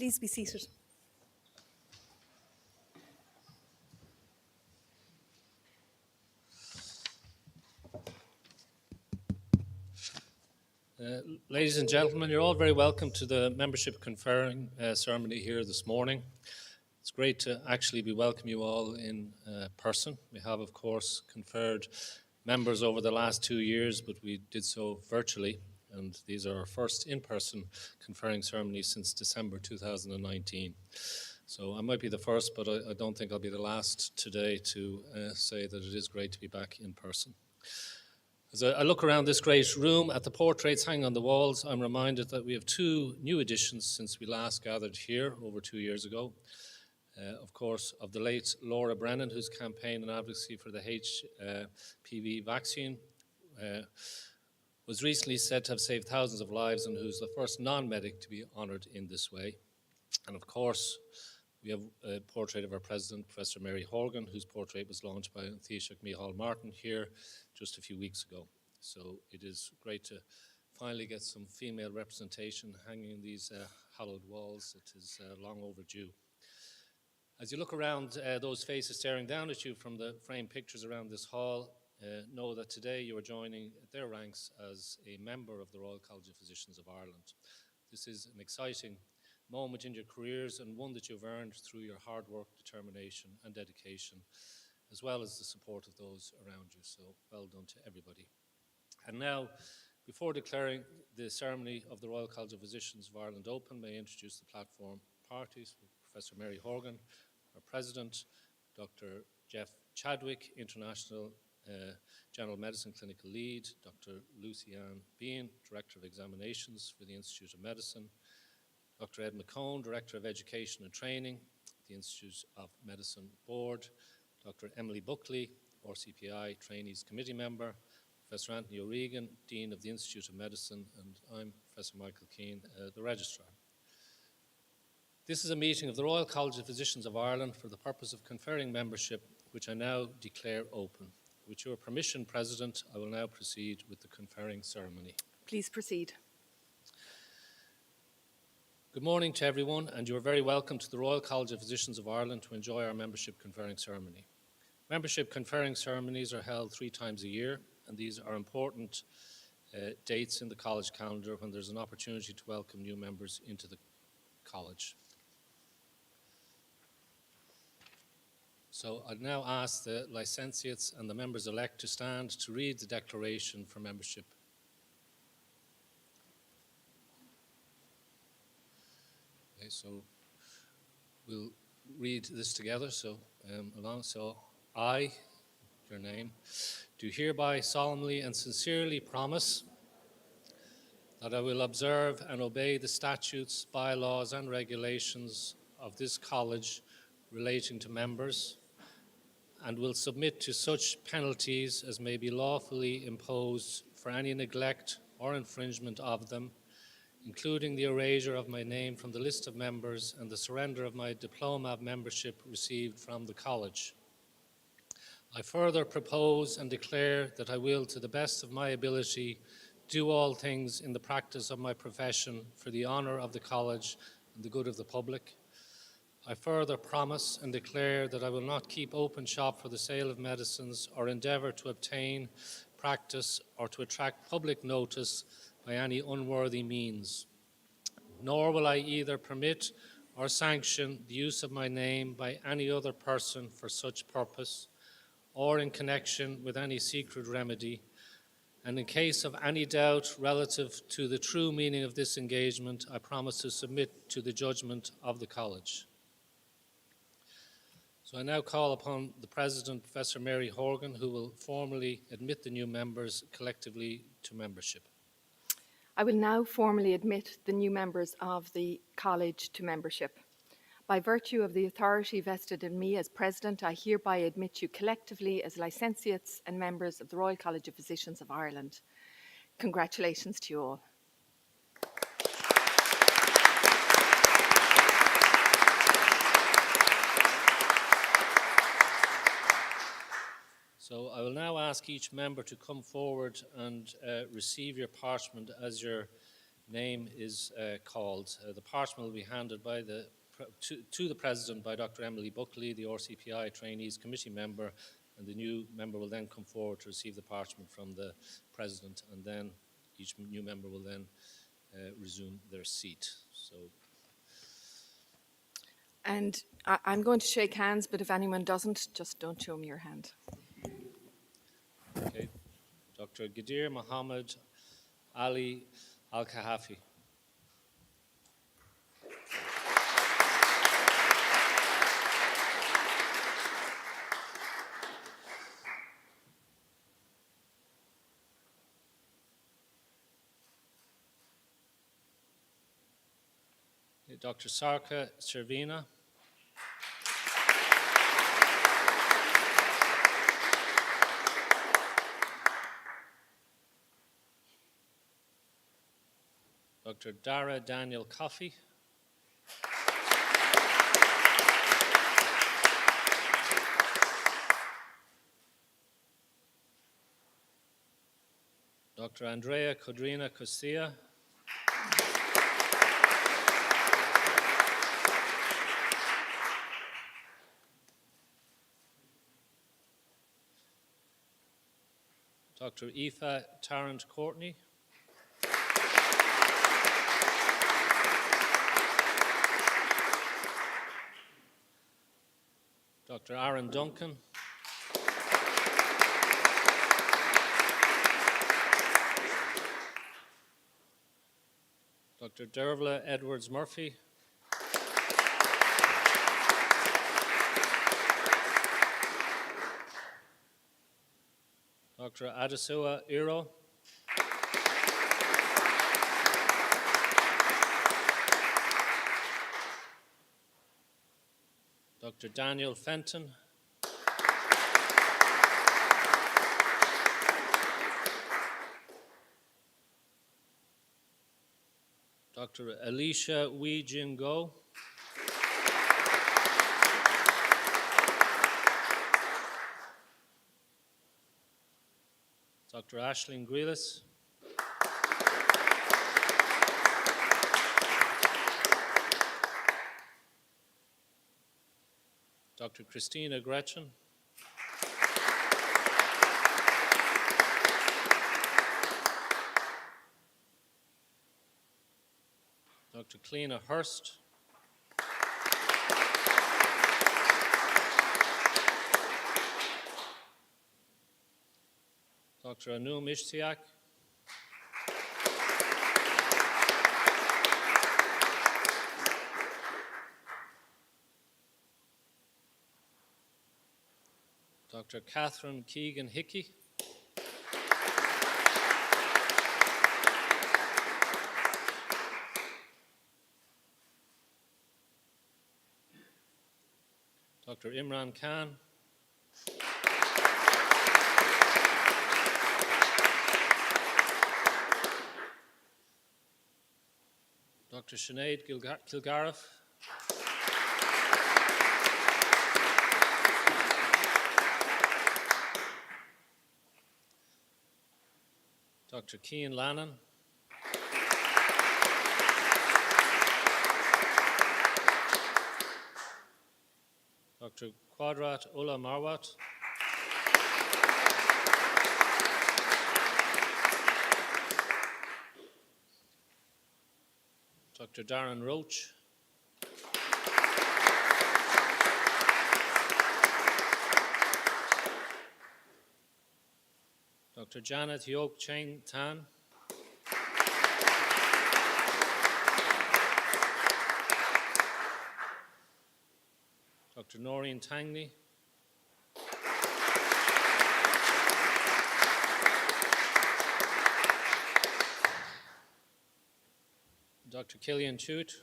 Please be seated. Ladies and gentlemen, you're all very welcome to the membership conferring ceremony here this morning. It's great to actually be welcoming you all in person. We have, of course, conferred members over the last 2 years, but we did so virtually, and these are our first in-person conferring ceremonies since December 2019. So I might be the first, but I don't think I'll be the last today to say that it is great to be back in person. As I look around this great room at the portraits hanging on the walls, I'm reminded that we have 2 new additions since we last gathered here over 2 years ago. Of course, of the late Laura Brennan, whose campaign and advocacy for the HPV vaccine was recently said to have saved thousands of lives, and who's the first non-medic to be honoured in this way. And of course, we have a portrait of our president, Professor Mary Horgan, whose portrait was launched by Taoiseach Micheál Martin here just a few weeks ago. So it is great to finally get some female representation hanging in these hallowed walls. It is long overdue. As you look around those faces staring down at you from the framed pictures around this hall, know that today you are joining their ranks as a member of the Royal College of Physicians of Ireland. This is an exciting moment in your careers, and one that you've earned through your hard work, determination and dedication, as well as the support of those around you. So well done to everybody. And now, before declaring the ceremony of the Royal College of Physicians of Ireland open, may I introduce the platform parties with Professor Mary Horgan, our President, Dr. Jeff Chadwick, International General Medicine Clinical Lead, Dr. Lucy Ann Bean, Director of Examinations for the Institute of Medicine, Dr. Ed McCone, Director of Education and Training, the Institute of Medicine Board, Dr. Emily Buckley, MRCPI Trainees Committee Member, Professor Anthony O'Regan, Dean of the Institute of Medicine, and I'm Professor Michael Keane, the Registrar. This is a meeting of the Royal College of Physicians of Ireland for the purpose of conferring membership, which I now declare open. With your permission, President, I will now proceed with the conferring ceremony. Please proceed. Good morning to everyone, and you are very welcome to the Royal College of Physicians of Ireland to enjoy our membership conferring ceremony. Membership conferring ceremonies are held 3 times a year, and these are important dates in the college calendar when there's an opportunity to welcome new members into the college. So I'd now ask the licentiates and the members-elect to stand to read the declaration for membership. Okay, so we'll read this together. So So I, your name, do hereby solemnly and sincerely promise that I will observe and obey the statutes, bylaws and regulations of this college relating to members, and will submit to such penalties as may be lawfully imposed for any neglect or infringement of them, including the erasure of my name from the list of members and the surrender of my diploma of membership received from the college. I further propose and declare that I will, to the best of my ability, do all things in the practice of my profession for the honour of the college and the good of the public. I further promise and declare that I will not keep open shop for the sale of medicines or endeavour to obtain, practice or to attract public notice by any unworthy means. Nor will I either permit or sanction the use of my name by any other person for such purpose, or in connection with any secret remedy, and in case of any doubt relative to the true meaning of this engagement, I promise to submit to the judgment of the college. So I now call upon the President, Professor Mary Horgan, who will formally admit the new members collectively to membership. I will now formally admit the new members of the college to membership. By virtue of the authority vested in me as President, I hereby admit you collectively as licentiates and members of the Royal College of Physicians of Ireland. Congratulations to you all. So I will now ask each member to come forward and receive your parchment as your name is called. The parchment will be handed by to the President by Dr. Emily Buckley, the RCPI Trainees Committee member, and the new member will then come forward to receive the parchment from the President, and then each new member will then resume their seat. So. And I'm going to shake hands, but if anyone doesn't, just don't show me your hand. Okay. Dr. Ghadir Mohammed Ali Al-Kahafi. Dr. Sarka Servina. Dr. Dara Daniel Coffey. Dr. Andrea Codrina Cosilla. Dr. Aoife Tarrant Courtney. Dr. Aaron Duncan. Dr. Dervla Edwards Murphy. Dr. Adesua Iro. Dr. Daniel Fenton. Dr. Alicia Wee Jin Go. Dr. Aisling Grealis. Dr. Christina Gretchen. Dr. Cleena Hurst. Dr. Anum Ishtiak. Dr. Catherine Keegan Hickey. Dr. Imran Khan. Dr. Sinead Kilgariff. Dr. Cian Lannan. Dr. Quadrat Ulla Marwat. Dr. Darren Roach. Dr. Janet Yok Cheng Tan. Dr. Noreen Tangney. Dr. Killian Chute.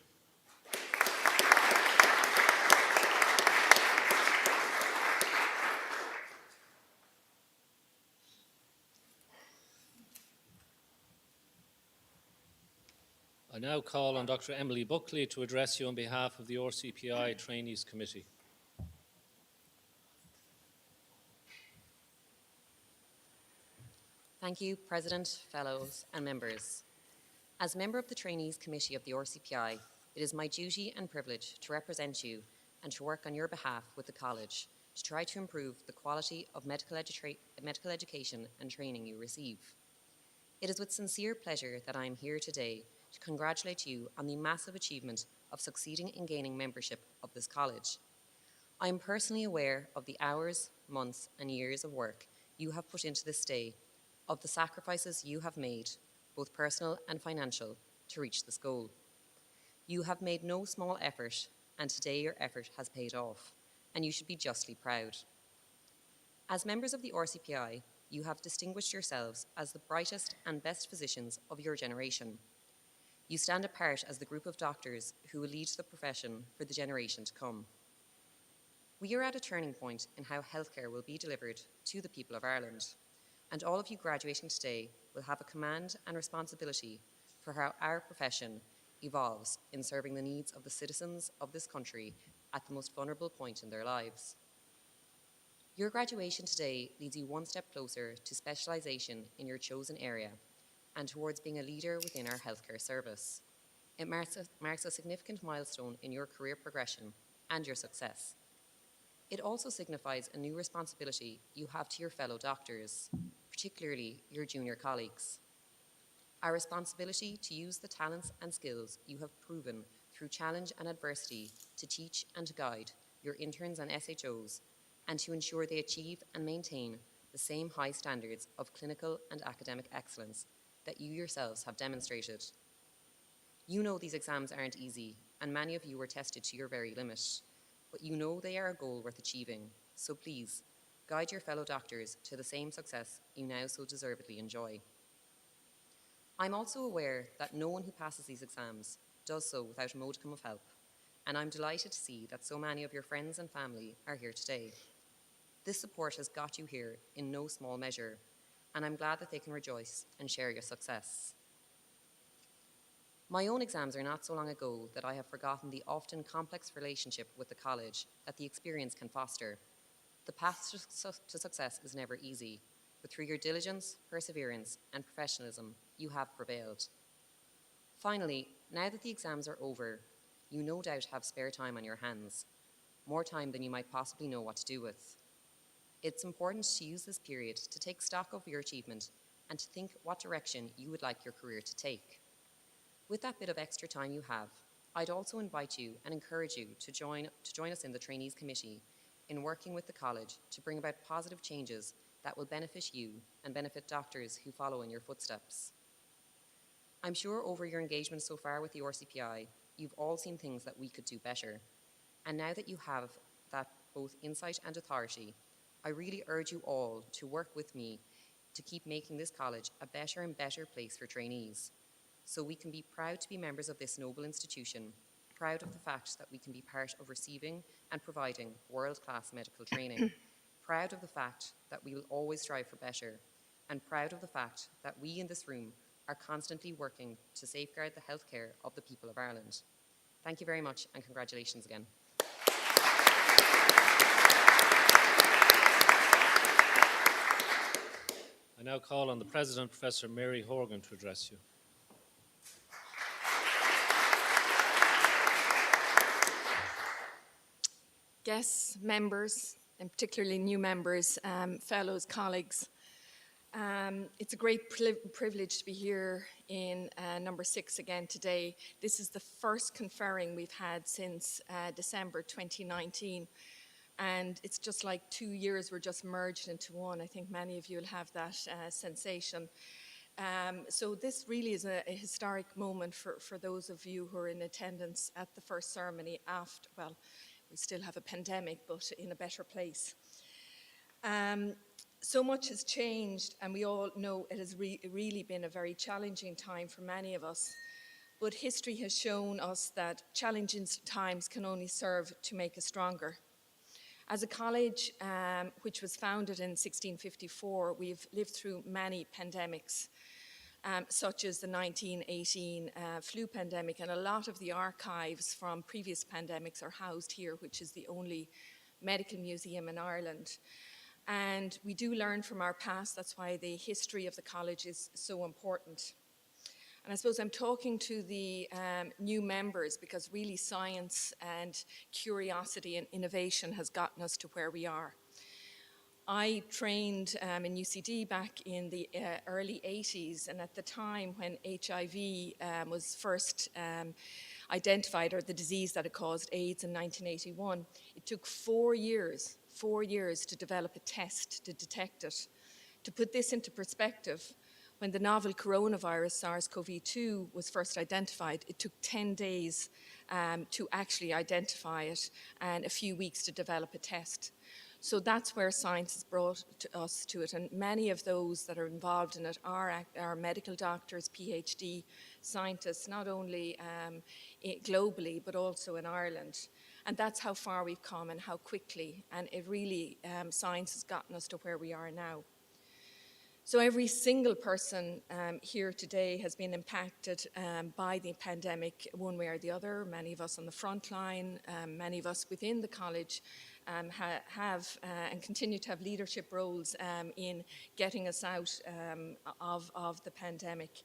I now call on Dr. Emily Buckley to address you on behalf of the RCPI Trainees Committee. Thank you, President, Fellows and Members. As member of the Trainees Committee of the RCPI, it is my duty and privilege to represent you and to work on your behalf with the College to try to improve the quality of medical education and training you receive. It is with sincere pleasure that I am here today to congratulate you on the massive achievement of succeeding in gaining membership of this college. I am personally aware of the hours, months, and years of work you have put into this day, of the sacrifices you have made, both personal and financial, to reach this goal. You have made no small effort, and today your effort has paid off, and you should be justly proud. As members of the RCPI, you have distinguished yourselves as the brightest and best physicians of your generation. You stand apart as the group of doctors who will lead the profession for the generation to come. We are at a turning point in how healthcare will be delivered to the people of Ireland, and all of you graduating today will have a command and responsibility for how our profession evolves in serving the needs of the citizens of this country at the most vulnerable point in their lives. Your graduation today leads you one step closer to specialisation in your chosen area and towards being a leader within our healthcare service. It marks a significant milestone in your career progression and your success. It also signifies a new responsibility you have to your fellow doctors, particularly your junior colleagues. Our responsibility to use the talents and skills you have proven through challenge and adversity to teach and to guide your interns and SHOs, and to ensure they achieve and maintain the same high standards of clinical and academic excellence that you yourselves have demonstrated. You know these exams aren't easy, and many of you were tested to your very limit, but you know they are a goal worth achieving, so please, guide your fellow doctors to the same success you now so deservedly enjoy. I'm also aware that no one who passes these exams does so without a modicum of help, and I'm delighted to see that so many of your friends and family are here today. This support has got you here in no small measure, and I'm glad that they can rejoice and share your success. My own exams are not so long ago that I have forgotten the often complex relationship with the college that the experience can foster. The path to success is never easy, but through your diligence, perseverance, and professionalism, you have prevailed. Finally, now that the exams are over, you no doubt have spare time on your hands, more time than you might possibly know what to do with. It's important to use this period to take stock of your achievement and to think what direction you would like your career to take. With that bit of extra time you have, I'd also invite you and encourage you to join us in the Trainees Committee in working with the college to bring about positive changes that will benefit you and benefit doctors who follow in your footsteps. I'm sure over your engagement so far with the RCPI, you've all seen things that we could do better. And now that you have that both insight and authority, I really urge you all to work with me to keep making this college a better and better place for trainees, so we can be proud to be members of this noble institution, proud of the fact that we can be part of receiving and providing world-class medical training, proud of the fact that we will always strive for better, and proud of the fact that we in this room are constantly working to safeguard the healthcare of the people of Ireland. Thank you very much, and congratulations again. I now call on the President, Professor Mary Horgan, to address you. Guests, members, and particularly new members, fellows, colleagues. It's a great privilege to be here in number 6 again today. This is the first conferring we've had since December 2019. And it's just like 2 years were just merged into one. I think many of you will have that sensation. So this really is a historic moment for those of you who are in attendance at the first ceremony after, well, we still have a pandemic, but in a better place. So much has changed, and we all know it has really been a very challenging time for many of us. But history has shown us that challenging times can only serve to make us stronger. As a college which was founded in 1654, we've lived through many pandemics, such as the 1918 flu pandemic, and a lot of the archives from previous pandemics are housed here, which is the only medical museum in Ireland. And we do learn from our past. That's why the history of the college is so important. And I suppose I'm talking to the new members because really science and curiosity and innovation has gotten us to where we are. I trained in UCD back in the early 80s, and at the time when HIV was first identified, or the disease that it caused, AIDS, in 1981, it took 4 years to develop a test to detect it. To put this into perspective, when the novel coronavirus SARS-CoV-2 was first identified, it took 10 days to actually identify it and a few weeks to develop a test. So that's where science has brought us to it, and many of those that are involved in it are medical doctors, PhD scientists, not only globally but also in Ireland. And that's how far we've come and how quickly, and it really, science has gotten us to where we are now. So every single person here today has been impacted by the pandemic one way or the other. Many of us on the front line, many of us within the college have and continue to have leadership roles in getting us out of the pandemic.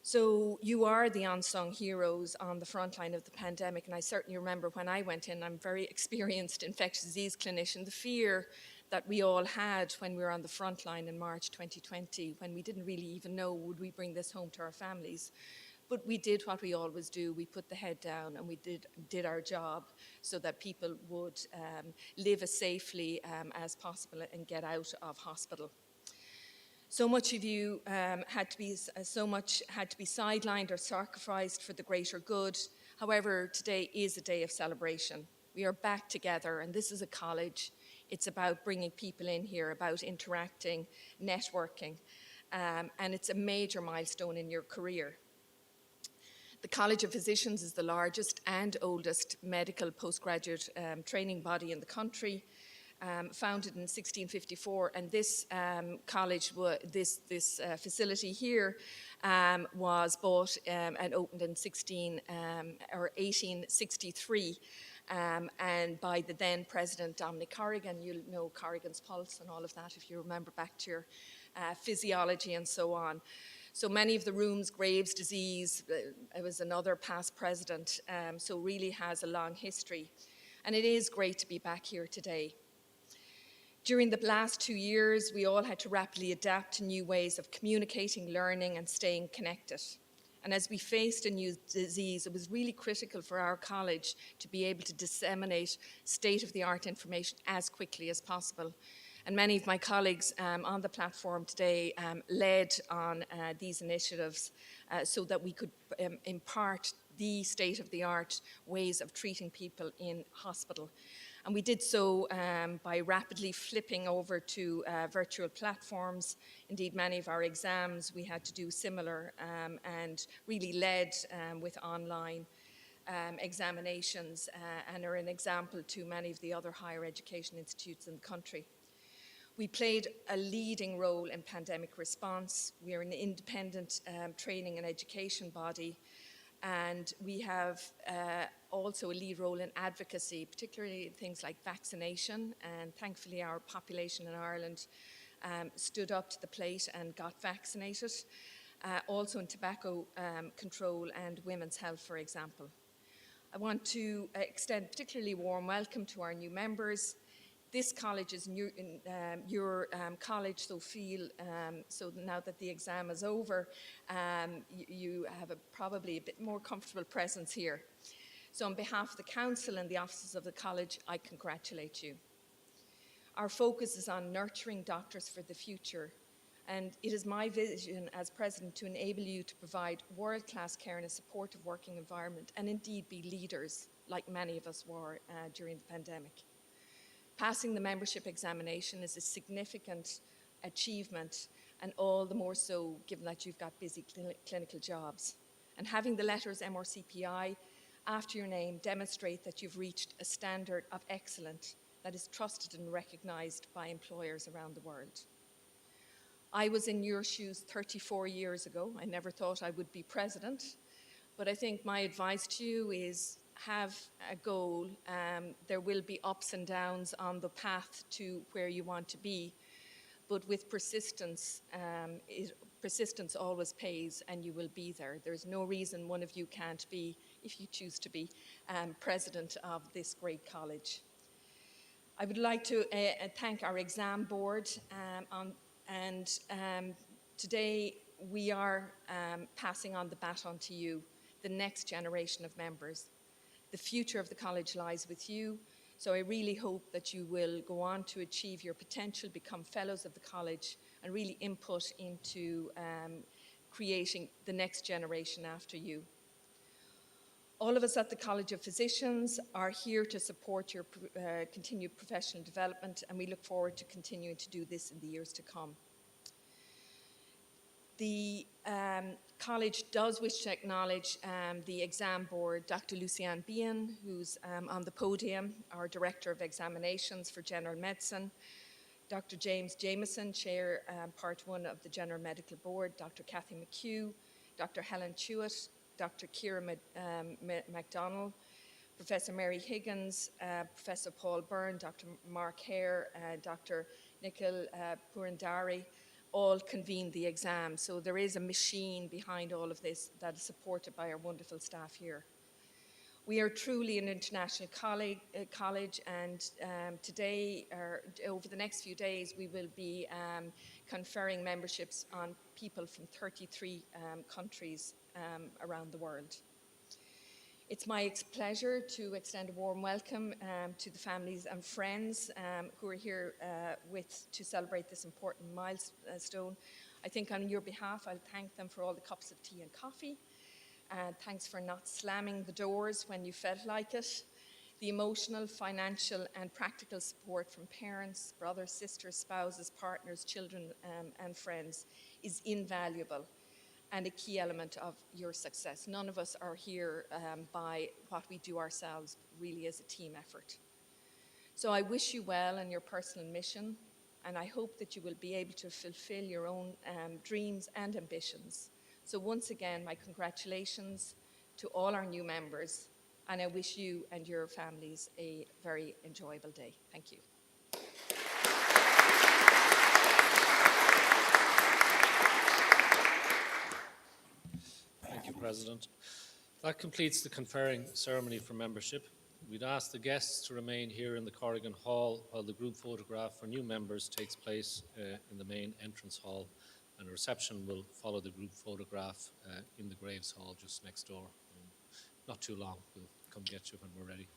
So you are the unsung heroes on the front line of the pandemic, and I certainly remember when I went in, I'm a very experienced infectious disease clinician, the fear that we all had when we were on the front line in March 2020, when we didn't really even know, would we bring this home to our families? But we did what we always do. We put the head down and we did our job so that people would live as safely as possible and get out of hospital. So much of you had to be sidelined or sacrificed for the greater good. However, today is a day of celebration. We are back together, and this is a college. It's about bringing people in here, about interacting, networking, and it's a major milestone in your career. The College of Physicians is the largest and oldest medical postgraduate training body in the country. Founded in 1654, and this college, this facility here, was bought and opened in 1863, and by the then President Dominic Corrigan. You'll know Corrigan's pulse and all of that if you remember back to your physiology and so on. So many of the rooms, Graves' disease, it was another past president, so really has a long history, and it is great to be back here today. During the last 2 years, we all had to rapidly adapt to new ways of communicating, learning, and staying connected. And as we faced a new disease, it was really critical for our college to be able to disseminate state-of-the-art information as quickly as possible. And many of my colleagues on the platform today led on these initiatives so that we could impart the state-of-the-art ways of treating people in hospital. And we did so by rapidly flipping over to virtual platforms. Indeed, many of our exams we had to do similar and really led with online examinations and are an example to many of the other higher education institutes in the country. We played a leading role in pandemic response. We are an independent training and education body, and we have also a lead role in advocacy, particularly in things like vaccination, and thankfully our population in Ireland stood up to the plate and got vaccinated. Also in tobacco control and women's health, for example. I want to extend particularly warm welcome to our new members. This college is your college, so so now that the exam is over, you have probably a bit more comfortable presence here. So on behalf of the council and the officers of the college, I congratulate you. Our focus is on nurturing doctors for the future, and it is my vision as president to enable you to provide world-class care in a supportive working environment and indeed be leaders like many of us were during the pandemic. Passing the membership examination is a significant achievement, and all the more so given that you've got busy clinical jobs. And having the letters MRCPI after your name demonstrate that you've reached a standard of excellence that is trusted and recognized by employers around the world. I was in your shoes 34 years ago. I never thought I would be president, but I think my advice to you is have a goal. There will be ups and downs on the path to where you want to be, but with persistence, persistence always pays, and you will be there. There's no reason one of you can't be, if you choose to be, president of this great college. I would like to thank our exam board, today we are passing on the baton to you, the next generation of members. The future of the college lies with you, so I really hope that you will go on to achieve your potential, become fellows of the college, and really input into creating the next generation after you. All of us at the College of Physicians are here to support your continued professional development, and we look forward to continuing to do this in the years to come. The college does wish to acknowledge the exam board, Dr. Lucianne Behan, who's on the podium, our Director of Examinations for General Medicine, Dr. James Jameson, Chair Part 1 of the General Medical Board, Dr. Cathy McHugh, Dr. Helen Chewett, Dr. Ciara MacDonald, Professor Mary Higgins, Professor Paul Byrne, Dr. Mark Hare, Dr. Nikhil Purandari, all convened the exam. So there is a machine behind all of this that is supported by our wonderful staff here. We are truly an international college, and today, or over the next few days, we will be conferring memberships on people from 33 countries around the world. It's my pleasure to extend a warm welcome to the families and friends who are here to celebrate this important milestone. I think on your behalf, I'll thank them for all the cups of tea and coffee. Thanks for not slamming the doors when you felt like it. The emotional, financial, and practical support from parents, brothers, sisters, spouses, partners, children, and friends is invaluable and a key element of your success. None of us are here by what we do ourselves, really as a team effort. So I wish you well in your personal mission, and I hope that you will be able to fulfill your own dreams and ambitions. So once again, my congratulations to all our new members, and I wish you and your families a very enjoyable day. Thank you. Thank you, President. That completes the conferring ceremony for membership. We'd ask the guests to remain here in the Corrigan Hall while the group photograph for new members takes place in the main entrance hall, and a reception will follow the group photograph in the Graves Hall just next door. Not too long. We'll come get you when we're ready.